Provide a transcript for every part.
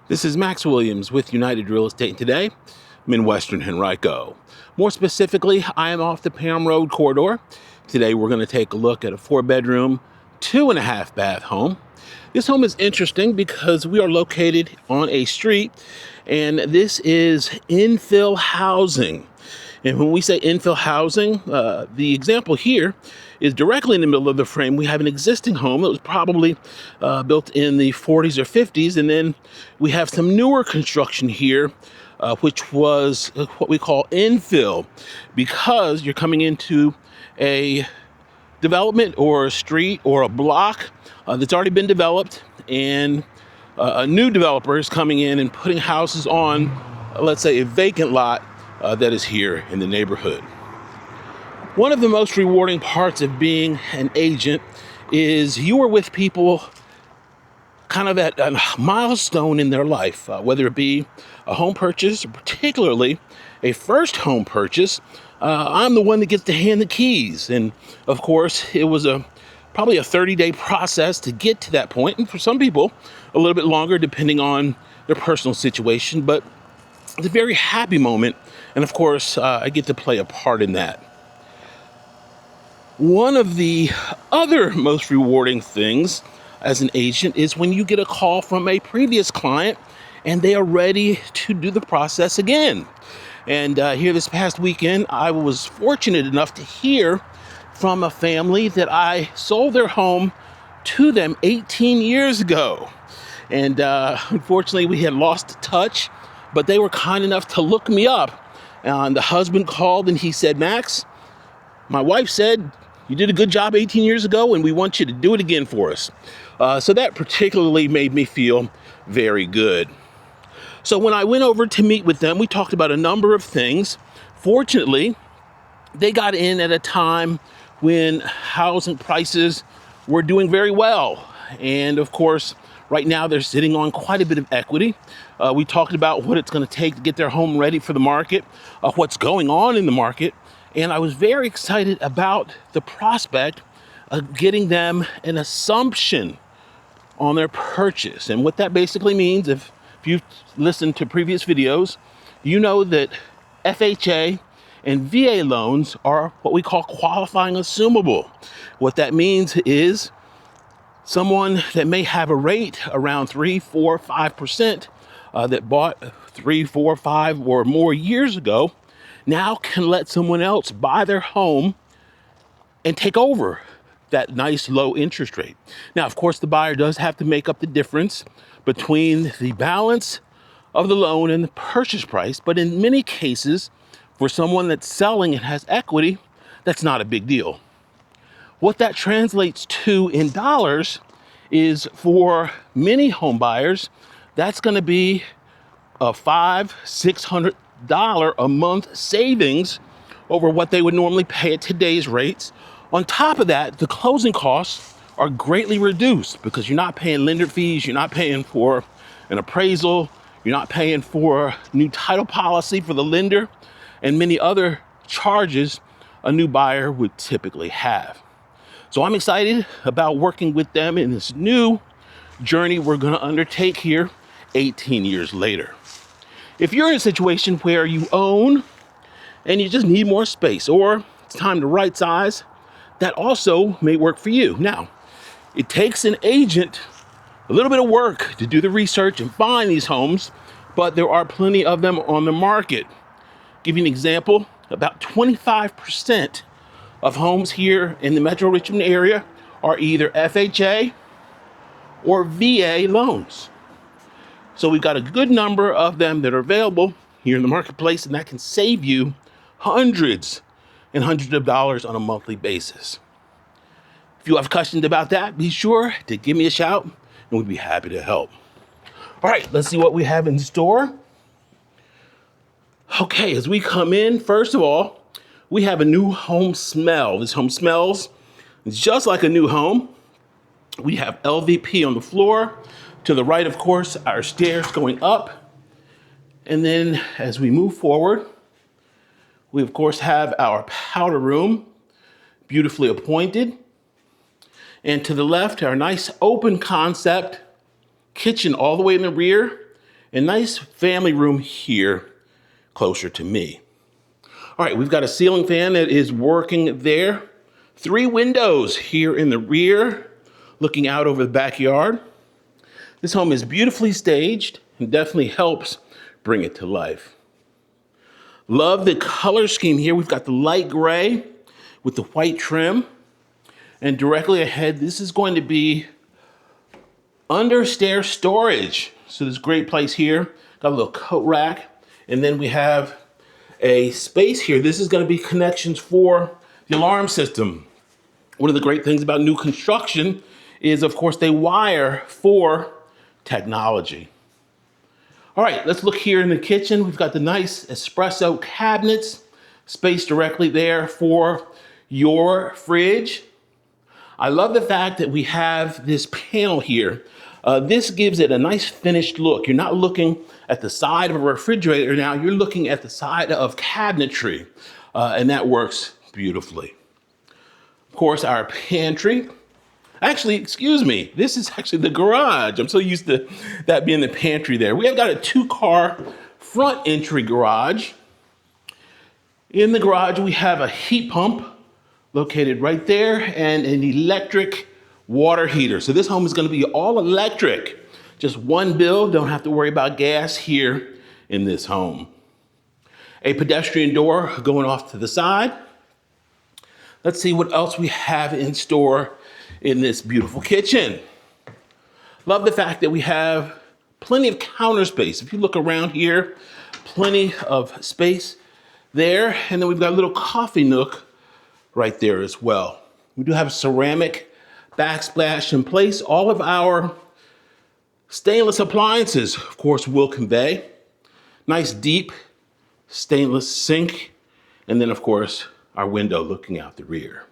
This is Max Williams with United Real Estate, and today I'm in Western Henrico. More specifically, I am off the Pam Road corridor. Today we're going to take a look at a 4-bedroom, 2.5-bath home. This home is interesting because we are located on a street, and this is infill housing. And when we say infill housing, the example here is directly in the middle of the frame. We have an existing home that was probably built in the 40s or 50s. And then we have some newer construction here, which was what we call infill, because you're coming into a development or a street or a block that's already been developed, and a new developer is coming in and putting houses on, let's say, a vacant lot that is here in the neighborhood. One of the most rewarding parts of being an agent is you are with people kind of at a milestone in their life, whether it be a home purchase, or particularly a first home purchase. I'm the one that gets to hand the keys. And of course, it was probably a 30-day process to get to that point. And for some people, a little bit longer, depending on their personal situation. But it's a very happy moment. And of course, I get to play a part in that. One of the other most rewarding things as an agent is when you get a call from a previous client and they are ready to do the process again. And here this past weekend, I was fortunate enough to hear from a family that I sold their home to them 18 years ago. And unfortunately, we had lost touch, but they were kind enough to look me up. And the husband called and he said, "Max, my wife said you did a good job 18 years ago and we want you to do it again for us." So that particularly made me feel very good. So when I went over to meet with them, we talked about a number of things. Fortunately, they got in at a time when housing prices were doing very well. And of course, right now they're sitting on quite a bit of equity. We talked about what it's going to take to get their home ready for the market, what's going on in the market. And I was very excited about the prospect of getting them an assumption on their purchase. And what that basically means, if you've listened to previous videos, you know that FHA and VA loans are what we call qualifying assumable. What that means is someone that may have a rate around 3, 4, 5% that bought 3, 4, 5 or more years ago now can let someone else buy their home and take over that nice low interest rate. Now, of course, the buyer does have to make up the difference between the balance of the loan and the purchase price. But in many cases, for someone that's selling and has equity, that's not a big deal. What that translates to in dollars is, for many home buyers, that's going to be a $500-600 a month savings over what they would normally pay at today's rates. On top of that, the closing costs are greatly reduced because you're not paying lender fees, you're not paying for an appraisal, you're not paying for new title policy for the lender, and many other charges a new buyer would typically have. So I'm excited about working with them in this new journey we're going to undertake here 18 years later. If you're in a situation where you own and you just need more space, or it's time to right size, that also may work for you. Now, it takes an agent a little bit of work to do the research and find these homes, but there are plenty of them on the market. Give you an example, about 25% of homes here in the Metro Richmond area are either FHA or VA loans. So we've got a good number of them that are available here in the marketplace, and that can save you hundreds and hundreds of dollars on a monthly basis. If you have questions about that, be sure to give me a shout and we'd be happy to help. All right, let's see what we have in store. Okay, as we come in, first of all, we have a new home smell. This home smells just like a new home. We have LVP on the floor. To the right, of course, our stairs going up. And then as we move forward, we, of course, have our powder room, beautifully appointed. And to the left, our nice open concept kitchen all the way in the rear. A nice family room here closer to me. All right, we've got a ceiling fan that is working there. 3 windows here in the rear, looking out over the backyard. This home is beautifully staged and definitely helps bring it to life. Love the color scheme here. We've got the light gray with the white trim. And directly ahead, this is going to be under stair storage. So this great place here. Got a little coat rack. And then we have a space here. This is going to be connections for the alarm system. One of the great things about new construction is, of course, they wire for technology. All right, let's look here in the kitchen. We've got the nice espresso cabinets, space directly there for your fridge. I love the fact that we have this panel here. This gives it a nice finished look. You're not looking at the side of a refrigerator now, you're looking at the side of cabinetry, and that works beautifully. Of course, our pantry. Actually, excuse me, this is actually the garage. I'm so used to that being the pantry there. We have got a 2-car front entry garage. In the garage, we have a heat pump located right there and an electric water heater. So this home is going to be all electric. Just one bill, don't have to worry about gas here in this home. A pedestrian door going off to the side. Let's see what else we have in store in this beautiful kitchen. Love the fact that we have plenty of counter space. If you look around here, plenty of space there. And then we've got a little coffee nook right there as well. We do have a ceramic backsplash in place. All of our stainless appliances, of course, will convey. Nice deep stainless sink. And then, of course, our window looking out the rear.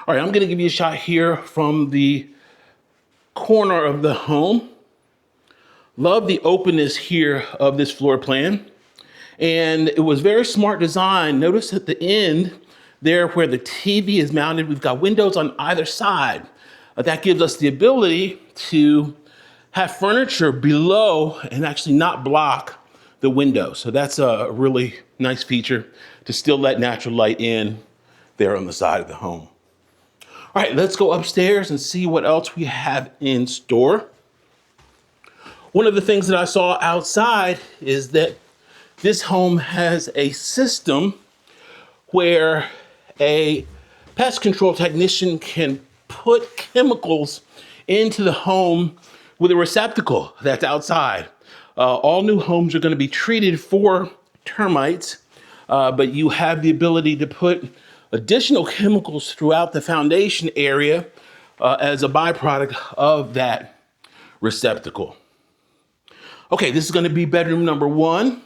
All right, I'm going to give you a shot here from the corner of the home. Love the openness here of this floor plan. And it was very smart design. Notice at the end there where the TV is mounted, we've got windows on either side. That gives us the ability to have furniture below and actually not block the window. So that's a really nice feature to still let natural light in there on the side of the home. All right, let's go upstairs and see what else we have in store. One of the things that I saw outside is that this home has a system where a pest control technician can put chemicals into the home with a receptacle that's outside. All new homes are going to be treated for termites, but you have the ability to put additional chemicals throughout the foundation area as a byproduct of that receptacle. Okay, this is going to be bedroom number 1.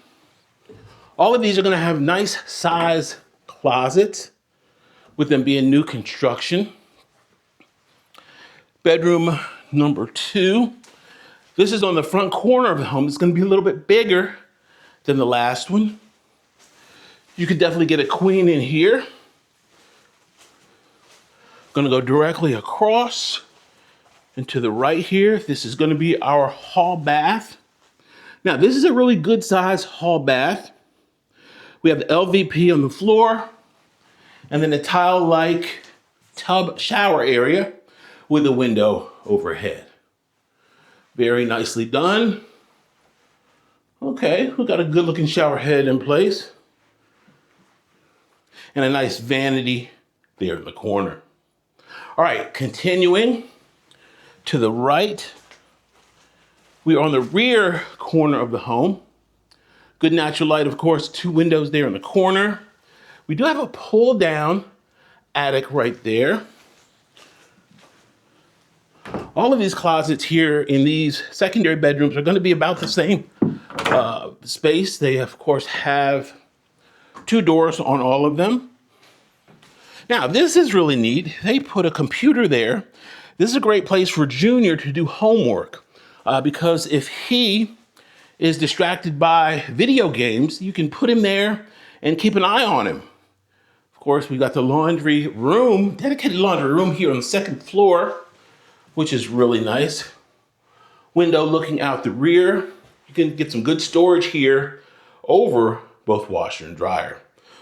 All of these are going to have nice size closets, with them being new construction. Bedroom number 2. This is on the front corner of the home. It's going to be a little bit bigger than the last one. You could definitely get a queen in here. Going to go directly across and to the right here. This is going to be our hall bath. Now, this is a really good size hall bath. We have the LVP on the floor and then a tile-like tub shower area with a window overhead. Very nicely done. Okay, we've got a good looking shower head in place and a nice vanity there in the corner. All right, continuing to the right, we are on the rear corner of the home. Good natural light, of course, 2 windows there in the corner. We do have a pull down attic right there. All of these closets here in these secondary bedrooms are going to be about the same space. They, of course, have 2 doors on all of them. Now, this is really neat. They put a computer there. This is a great place for Junior to do homework because if he is distracted by video games, you can put him there and keep an eye on him. Of course, we've got the laundry room, dedicated laundry room here on the 2nd floor, which is really nice. Window looking out the rear. You You can get some good storage here over both washer and dryer.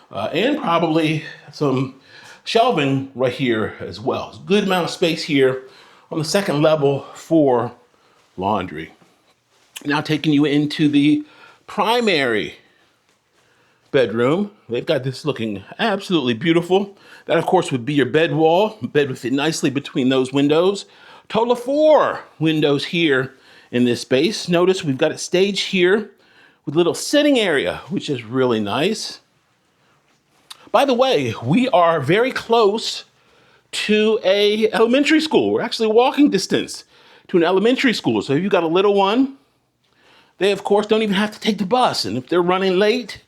And probably some shelving right here as well. Good amount of space here on the second level for laundry. Now taking you into the primary bedroom. They've got this looking absolutely beautiful. That, of course, would be your bed wall. Bed would fit nicely between those windows. Total of 4 windows here in this space. Notice we've got it staged here with a little sitting area, which is really nice. By the way, we are very close to a elementary school. We're actually walking distance to an elementary school. So if you've got a little one, they, of course, don't even have to take the bus. And if they're running late,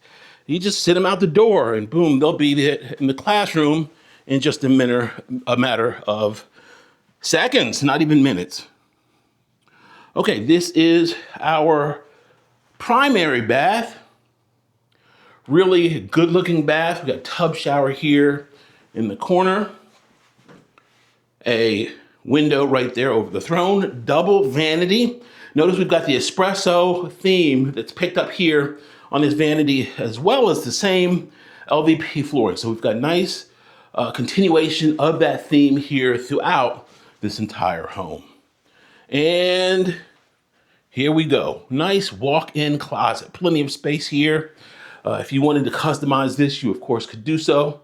you just sit them out the door and boom, they'll be in the classroom in just a matter of seconds, not even minutes. Okay, this is our primary bath. Really good looking bath. We got a tub shower here in the corner. A window right there over the throne. Double vanity. Notice we've got the espresso theme that's picked up here on this vanity, as well as the same LVP flooring. So we've got nice continuation of that theme here throughout this entire home. And here we go. Nice walk-in closet. Plenty of space here. If you wanted to customize this, you of course could do so.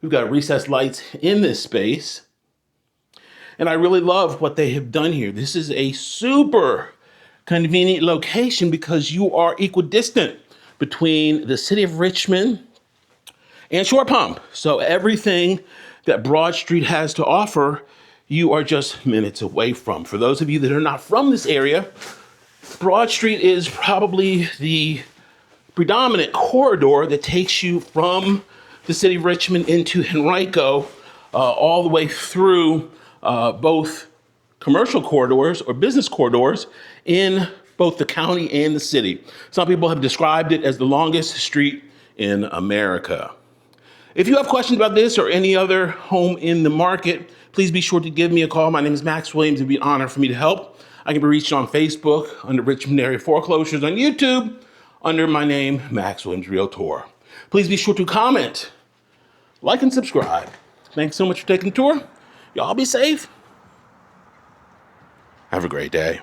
We've got recessed lights in this space. And I really love what they have done here. This is a super convenient location because you are equidistant between the city of Richmond and Shore Pump. So everything that Broad Street has to offer, you are just minutes away from. For those of you that are not from this area, Broad Street is probably the predominant corridor that takes you from the city of Richmond into Henrico, all the way through both commercial corridors or business corridors in both the county and the city. Some people have described it as the longest street in America. If you have questions about this or any other home in the market, please be sure to give me a call. My name is Max Williams. It'd be an honor for me to help. I can be reached on Facebook under Richmond Area Foreclosures, on YouTube under my name, Max Williams Realtor. Please be sure to comment, like, and subscribe. Thanks so much for taking the tour. Y'all be safe. Have a great day.